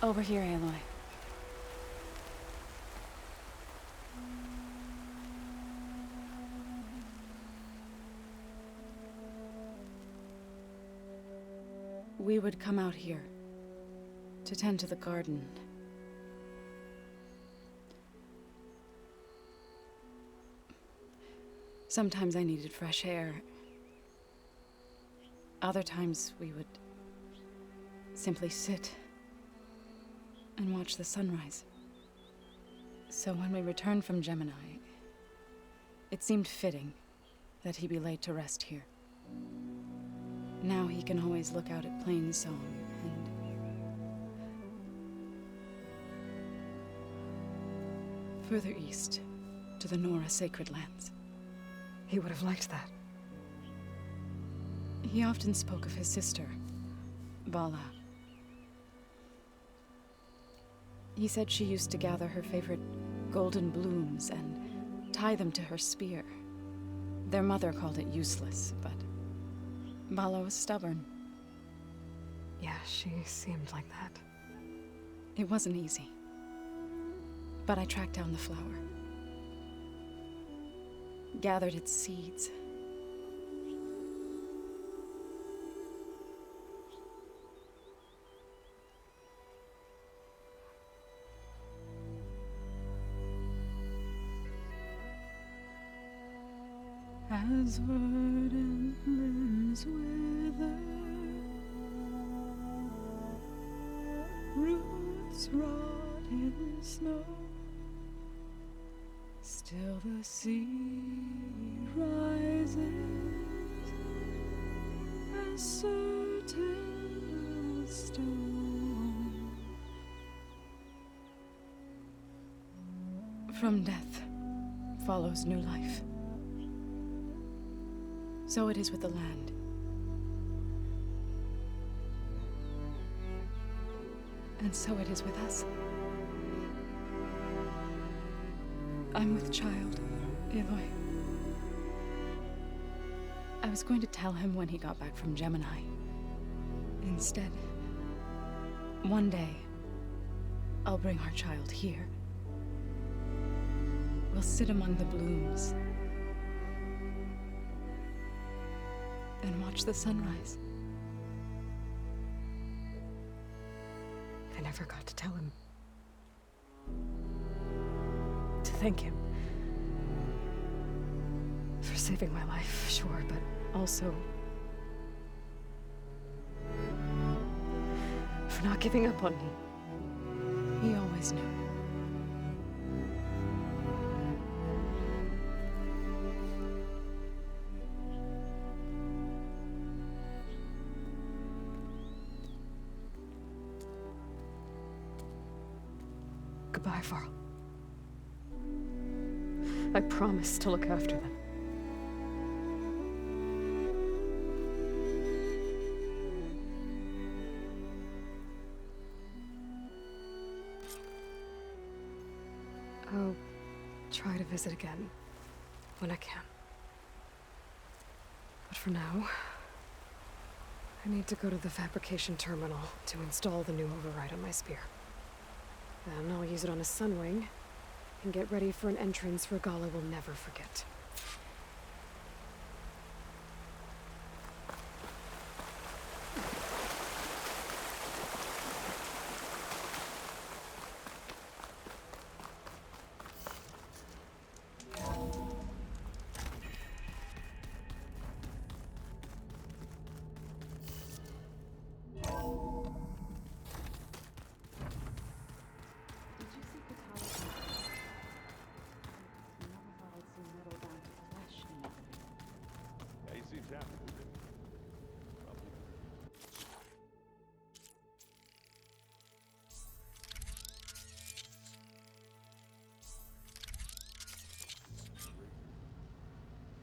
Over here, Aloy. We would come out here to tend to the garden. Sometimes I needed fresh air. Other times we would simply sit and watch the sunrise. So when we returned from Gemini, it seemed fitting that he be laid to rest here. Now he can always look out at Plainsong and... further east, to the Nora Sacred Lands. He would have liked that. He often spoke of his sister, Vala. He said she used to gather her favorite golden blooms and tie them to her spear. Their mother called it useless, but Vala was stubborn. Yeah, she seemed like that. It wasn't easy. But I tracked down the flower. Gathered its seeds. As verdant limbs wither, roots rot in snow, still the sea rises, as certain as stone. From death follows new life. So it is with the land. And so it is with us. I'm with child, Aloy. I was going to tell him when he got back from Gemini. Instead, one day, I'll bring our child here. We'll sit among the blooms and watch the sunrise. I never got to tell him. To thank him. For saving my life, sure, but also... for not giving up on me. He always knew. Goodbye, Varl. I promise to look after them. I'll try to visit again when I can. But for now, I need to go to the fabrication terminal to install the new override on my spear. Then I'll use it on a sunwing, and get ready for an entrance Regalla will never forget.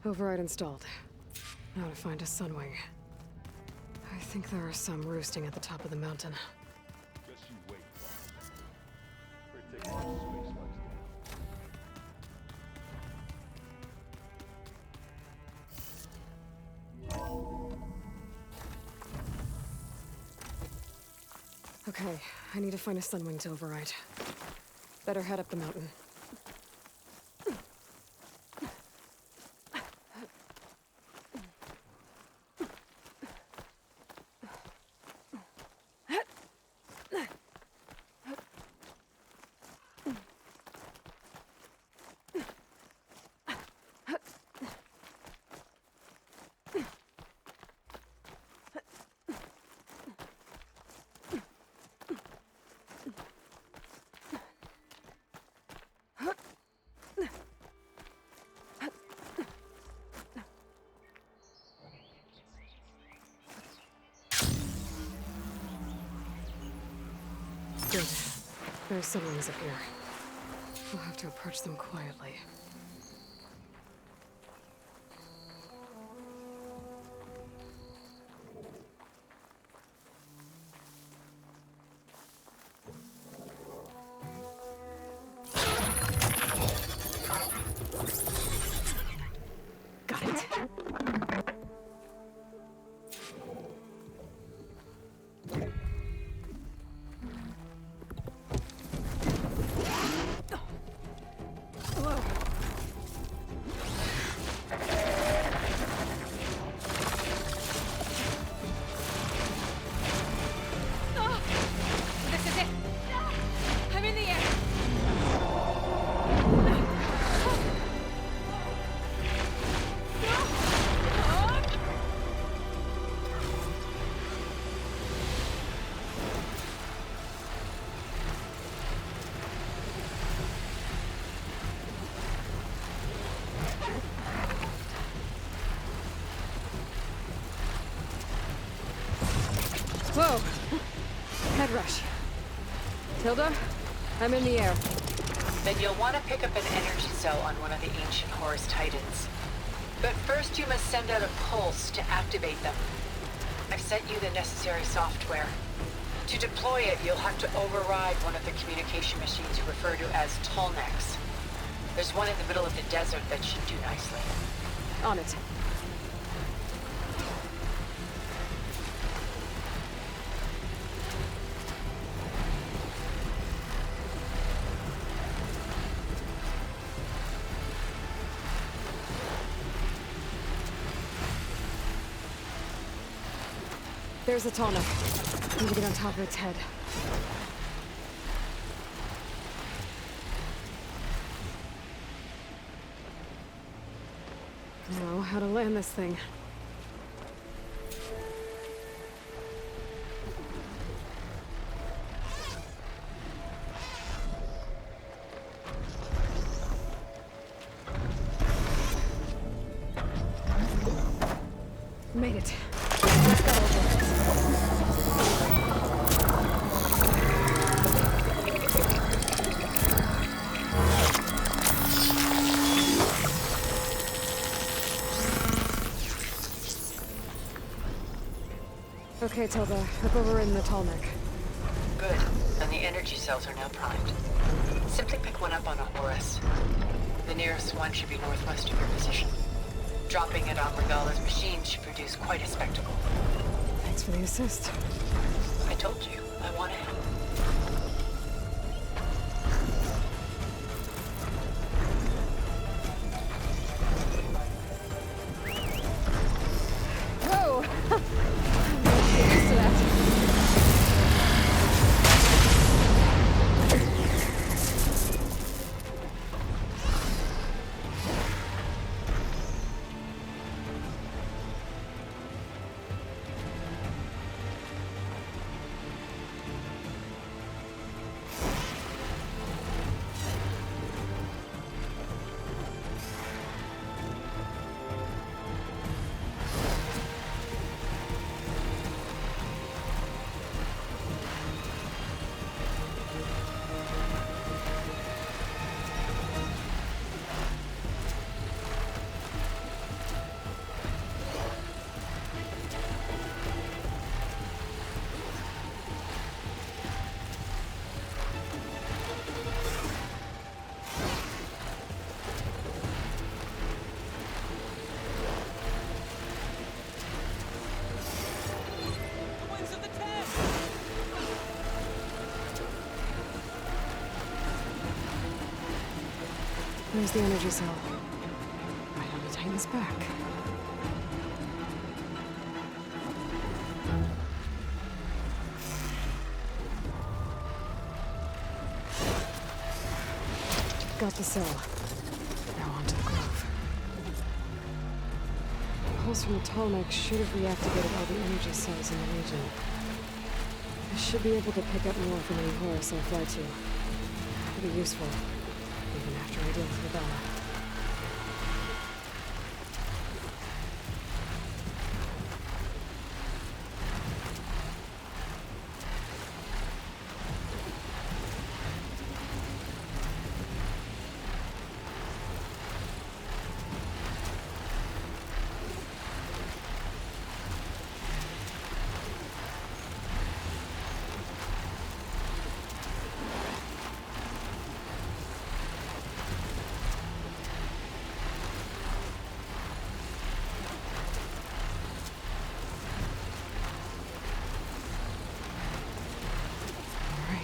Override installed. Now to find a sunwing. I think there are some roosting at the top of the mountain. Just you wait. We're taking our space like Okay, I need to find a Sunwing to override. Better head up the mountain. Good. There are Sunwings up here. We'll have to approach them quietly. Got it. This is it! I'm in the air! Whoa! Head rush. Tilda, I'm in the air. Then you'll want to pick up an energy cell on one of the ancient Horus Titans. But first you must send out a pulse to activate them. I've sent you the necessary software. To deploy it, you'll have to override one of the communication machines you refer to as Tallnecks. There's one in the middle of the desert that should do nicely. On it. There's a Tallneck. Need to get on top of its head. Know how to land this thing. Made it. Let's go over. Okay, Tilda. I've overridden the Tallneck. Good. And the energy cells are now primed. Simply pick one up on a Horus. The nearest one should be northwest of your position. Dropping it on Regala's machine should produce quite a spectacle. Thanks for the assist. I told you, I want to help. Whoa! I'm not used to that. Where's the energy cell? Right on the Titan's back. Got the cell. Now on to the grove. The pulse from the Tallneck should have reactivated all the energy cells in the region. I should be able to pick up more from any Horus I fly to. It'll be useful, even after I deal with Rebella.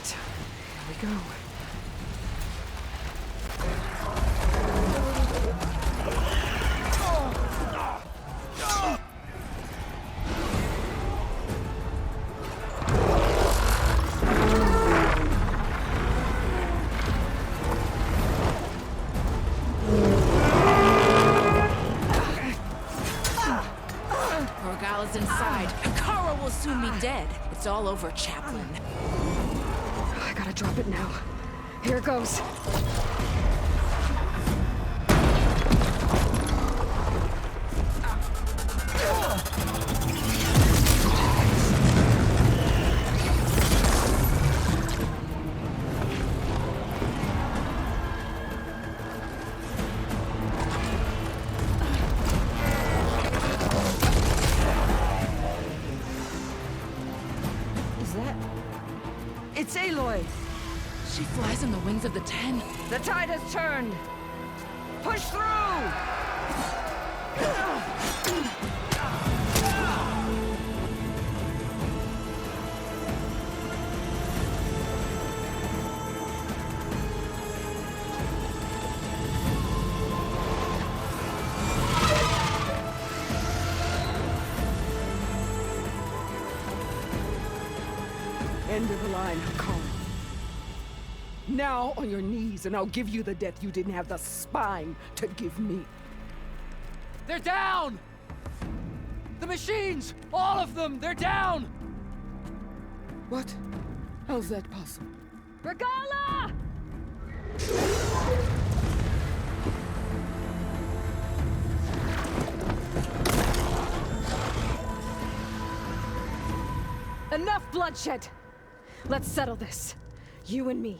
Here we go. Morgala's inside. Kara will soon be dead. It's all over, Chaplain. I gotta drop it now. Here it goes. Is that... It's Aloy! She flies on the wings of the Ten. The tide has turned! Push through! End of the line, Kara. Now on your knees, and I'll give you the death you didn't have the spine to give me. They're down! The machines! All of them! They're down! What? How's that possible? Regala! Enough bloodshed! Let's settle this. You and me.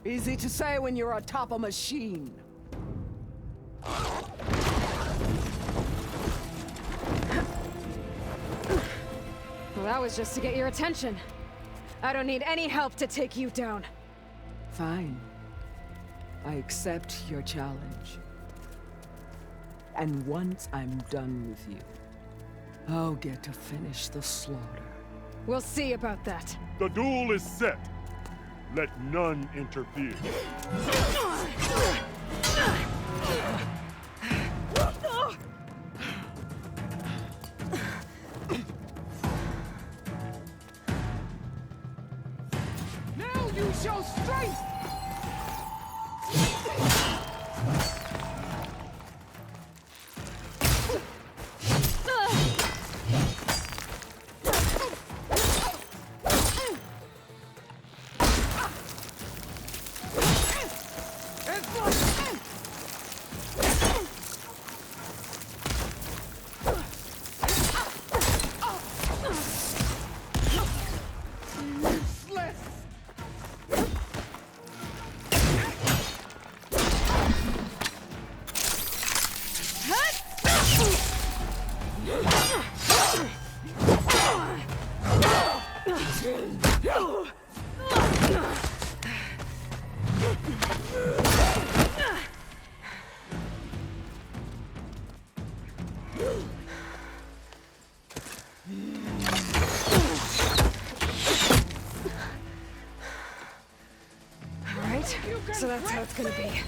Easy to say when you're atop a machine. Well, that was just to get your attention. I don't need any help to take you down. Fine. I accept your challenge. And once I'm done with you, I'll get to finish the slaughter. We'll see about that. The duel is set. Let none interfere. Now you show strength! Alright, so that's how it's gonna be.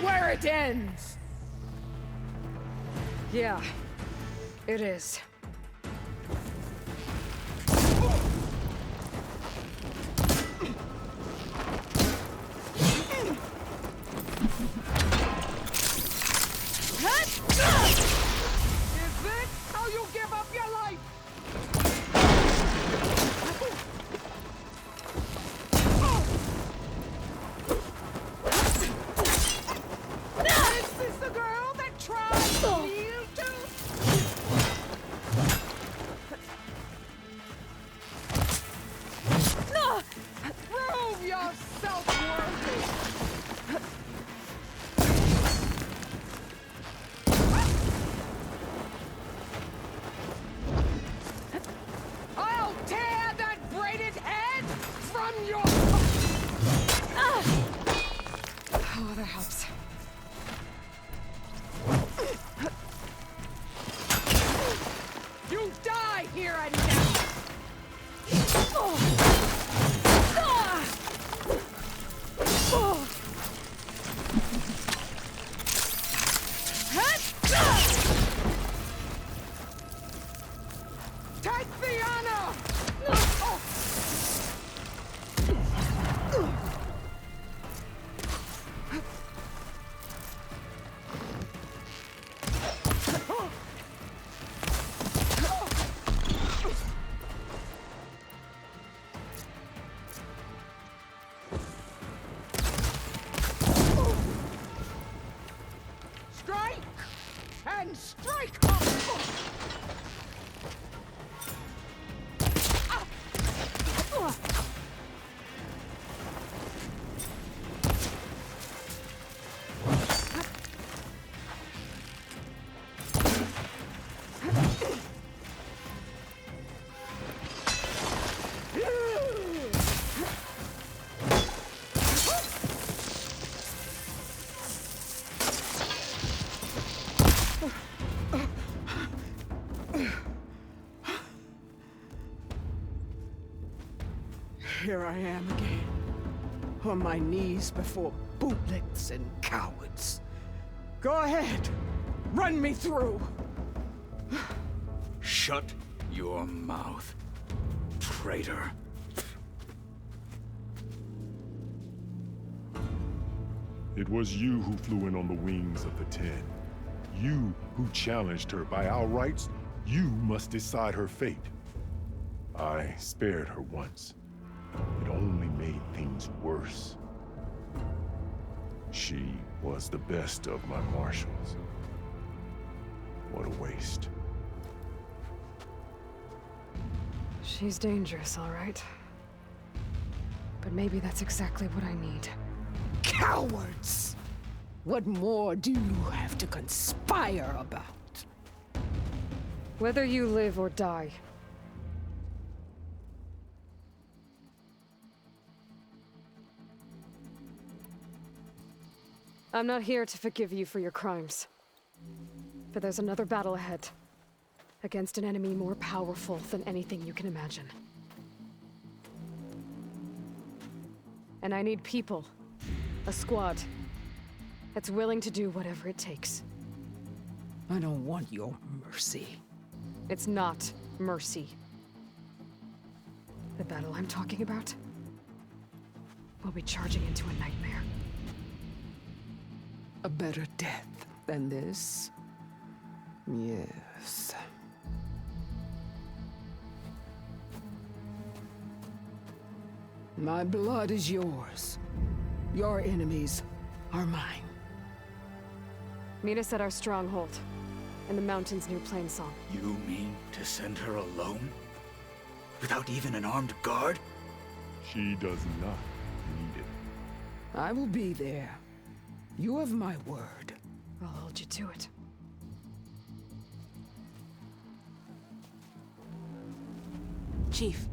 where it ends! Yeah, it is. Is this how you give up your life? Is this the girl that tried to yield to? Prove yourself worthy! I'll tear that braided head from your... Oh, that helps. You die here and now! Take the honor! Strike! And strike hard! Here I am again, on my knees before bootlets and cowards. Go ahead, run me through. Shut your mouth, traitor. It was you who flew in on the wings of the Ten. You who challenged her. By our rights, you must decide her fate. I spared her once. It only made things worse. She was the best of my marshals. What a waste. She's dangerous, all right. But maybe that's exactly what I need. Cowards! What more do you have to conspire about? Whether you live or die. I'm not here to forgive you for your crimes. But there's another battle ahead. Against an enemy more powerful than anything you can imagine. And I need people. A squad. That's willing to do whatever it takes. I don't want your mercy. It's not mercy. The battle I'm talking about will be charging into a nightmare. A better death than this? Yes. My blood is yours. Your enemies are mine. Meet us at our stronghold, in the mountains near Plainsong. You mean to send her alone? Without even an armed guard? She does not need it. I will be there. You have my word. I'll hold you to it. Chief,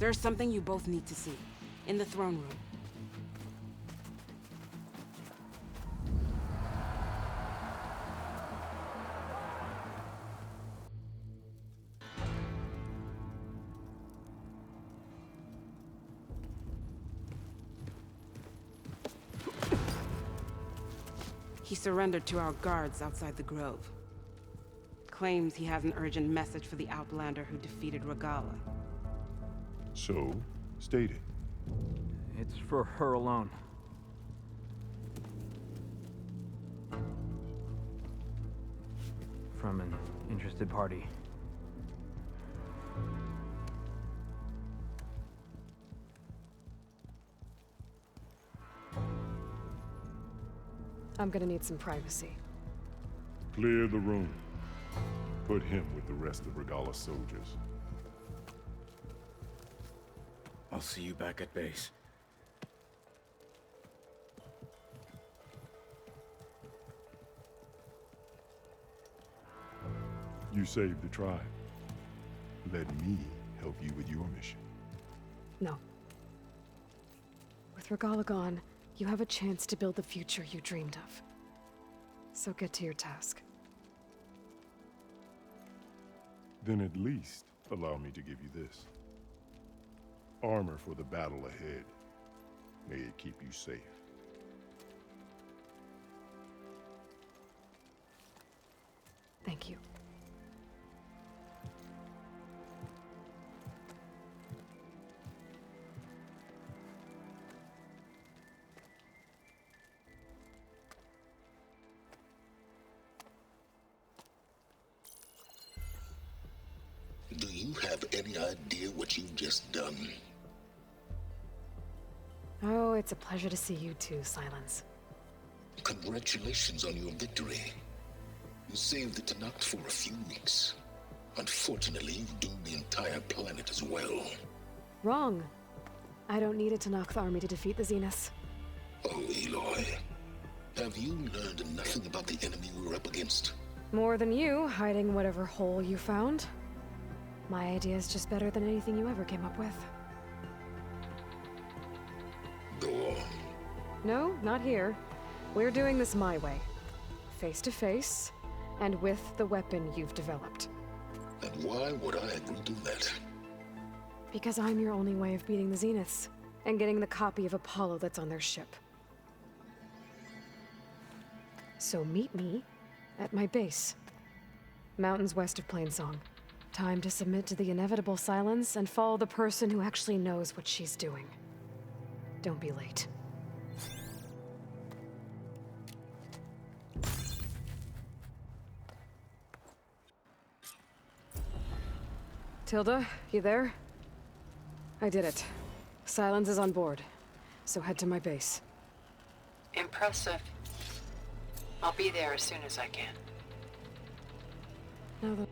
there's something you both need to see. In the throne room. He surrendered to our guards outside the grove. Claims he has an urgent message for the Outlander who defeated Regala. So, state it. It's for her alone. From an interested party. I'm gonna need some privacy. Clear the room. Put him with the rest of Regala's soldiers. I'll see you back at base. You saved the tribe. Let me help you with your mission. No. With Regala gone, you have a chance to build the future you dreamed of. So get to your task. Then at least allow me to give you this. Armor for the battle ahead. May it keep you safe. Thank you. Do you have any idea what you've just done? Oh, it's a pleasure to see you too, Silence. Congratulations on your victory. You saved the Tenakth for a few weeks. Unfortunately, you've doomed the entire planet as well. Wrong. I don't need a Tenakth army to defeat the Zeniths. Oh, Aloy. Have you learned nothing about the enemy we're up against? More than you, hiding whatever hole you found. My idea is just better than anything you ever came up with. Go on. No, not here. We're doing this my way. Face to face, and with the weapon you've developed. And why would I agree to that? Because I'm your only way of beating the Zeniths, and getting the copy of Apollo that's on their ship. So meet me at my base. Mountains west of Plainsong. Time to submit to the inevitable silence and follow the person who actually knows what she's doing. Don't be late. Tilda, you there? I did it. Silence is on board, so head to my base. Impressive. I'll be there as soon as I can. Now that